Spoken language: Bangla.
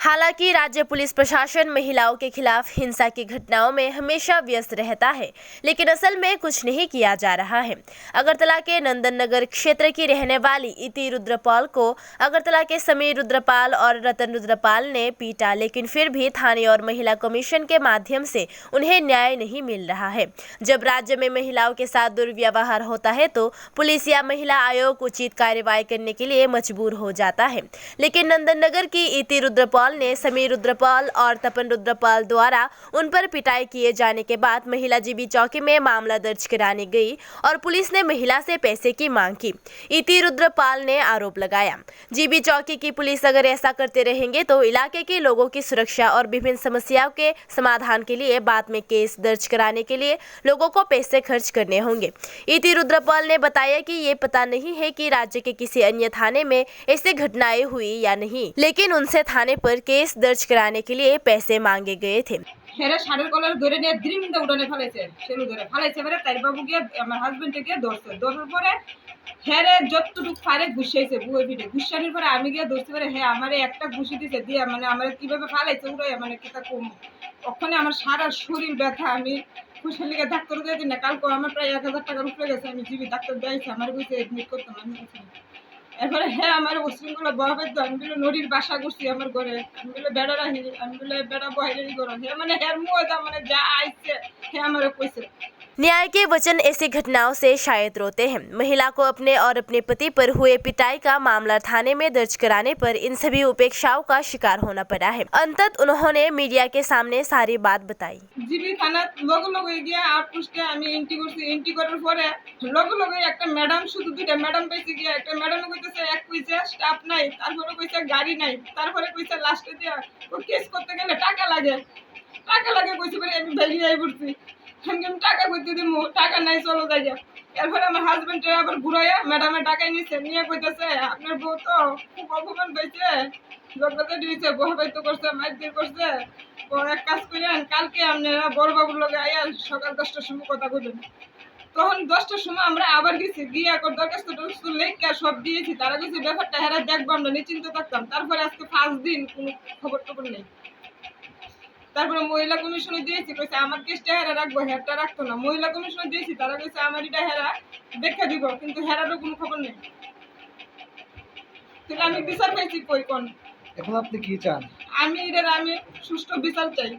हालांकि राज्य पुलिस प्रशासन महिलाओं के खिलाफ हिंसा की घटनाओं में हमेशा व्यस्त रहता है, लेकिन असल में कुछ नहीं किया जा रहा है। अगरतला के नंदन नगर क्षेत्र की रहने वाली इति रुद्रपाल को अगरतला के समीर रुद्रपाल और रतन रुद्रपाल ने पीटा, लेकिन फिर भी थाने और महिला कमीशन के माध्यम से उन्हें न्याय नहीं मिल रहा है। जब राज्य में महिलाओं के साथ दुर्व्यवहार होता है तो पुलिस या महिला आयोग उचित कार्रवाई करने के लिए मजबूर हो जाता है, लेकिन नंदन नगर की इति रुद्रपाल ने समीर रुद्रपाल और तपन रुद्रपाल द्वारा उन पर पिटाई किए जाने के बाद महिला जीबी चौकी में मामला दर्ज कराने गई और पुलिस ने महिला से पैसे की मांग की। इति रुद्रपाल ने आरोप लगाया, जीबी चौकी की पुलिस अगर ऐसा करते रहेंगे तो इलाके के लोगों की सुरक्षा और विभिन्न समस्याओं के समाधान के लिए बाद में केस दर्ज कराने के लिए लोगों को पैसे खर्च करने होंगे। इति रुद्रपाल ने बताया कि ये पता नहीं है कि राज्य के किसी अन्य थाने में ऐसी घटनाएं हुई या नहीं, लेकिन उनसे थाने पर केस दर्ज कराने के लिए पैसे मांगे गए थे। হেরে শাড়ির কলার ধরে নিয়ে দ্রিমটা উড়ানে ফেলাইছে, সেলু ধরে ফেলাইছে। এবারে তাই বাবু গিয়ে আমার হাজবেন্ডে গিয়ে ধরার পরে হেরে যতটুকু ফারে ঘুষাইছে বুয়ে পিঠে ঘুষানির পরে আমি গিয়ে ধরতে পারে হ্যাঁ আমার একটা ঘুষি দিছে দিয়ে মানে আমার কিভাবে ফেলাইছে উড়াই মানে কিতা কম ওখানে আমার সারা শরীর ব্যথা। আমি খুশার লিগে ডাক্তার দিয়ে দিন না, কালকে আমার প্রায় 1000 টাকার উপরে গেছে। আমি জিবি ডাক্তার দিয়েছি, আমার কইছে এডমিট করতাম আমি। এরপরে হ্যাঁ আমার উশৃঙ্খলা বহাবের তো আমি বলে নদীর বাসা করছি আমার ঘরে, আমি বলে বেড়া রাখি, আমি বলে বেড়া বহাইলেই করো হ্যাঁ মানে হ্যাঁ মুয়া মানে যা আইছে হ্যাঁ আমার কইছে। न्याय के वचन ऐसी घटनाओं से शायद रोते हैं। महिला को अपने और अपने पति पर हुए पिटाई का मामला थाने में दर्ज कराने पर इन सभी उपेक्षाओं का शिकार होना पड़ा है। अंततः उन्होंने मीडिया के सामने सारी बात बताई। জিবি থানা লগে লগে গিয়া আটপুষ্টে আমি এন্ট্রি করছি। এন্ট্রি করার পরে লগে লগে একটা ম্যাডাম, শুধু দুইটা ম্যাডাম পাইছি গিয়া। একটা ম্যাডাম কইতেছে এক কইছে স্টাফ নাই, তারপরে কইছে গাড়ি নাই, তারপরে কইছে লাস্টে দিয়া কেস করতে গেলে টাকা লাগে কইছে বলে আমি বাইরে যাই পড়ছি। আমি টাকা কইতে দিব, টাকা নাই চলো যাই যা। এরপরে আমার হাজবেন্ডের আবার ঘুরাইয়া ম্যাডামের টাকাই নিচ্ছে, নিয়ে কইতেছে আপনার বউ তো খুব অপমান পাইছে, জগতে দিয়েছে, বহাবাইতো করছে, মারধর করছে। তো এক কাজ করেন, কালকে আপনারা বড়বাবুর লগে আইয়া সকাল 10টার সময় কথা বলবেন। তখন 10টার সময় আমরা আবার গেছি, গিয়ে দরখাস্ত লেখা সব দিয়েছি। তারা গেছে ব্যাপারটা হেরা দেখবো, আমরা নিশ্চিন্ত থাকতাম। তারপরে আজকে 5 দিন কোনো খবর টবর নেই। তারপরে মহিলা কমিশনে দিয়েছি, কইছে আমার কেসটা হেরা রাখবো, হেরটা রাখতো না। মহিলা কমিশনে দিয়েছি, তারা কইছে আমার এটা হেরা দেখা দিব, কিন্তু হেরারও কোনো খবর নেই। তাহলে আমি বিচার পাইছি কই কোন? এখন আপনি কি চান? আমি সুষ্ঠু বিচার চাই।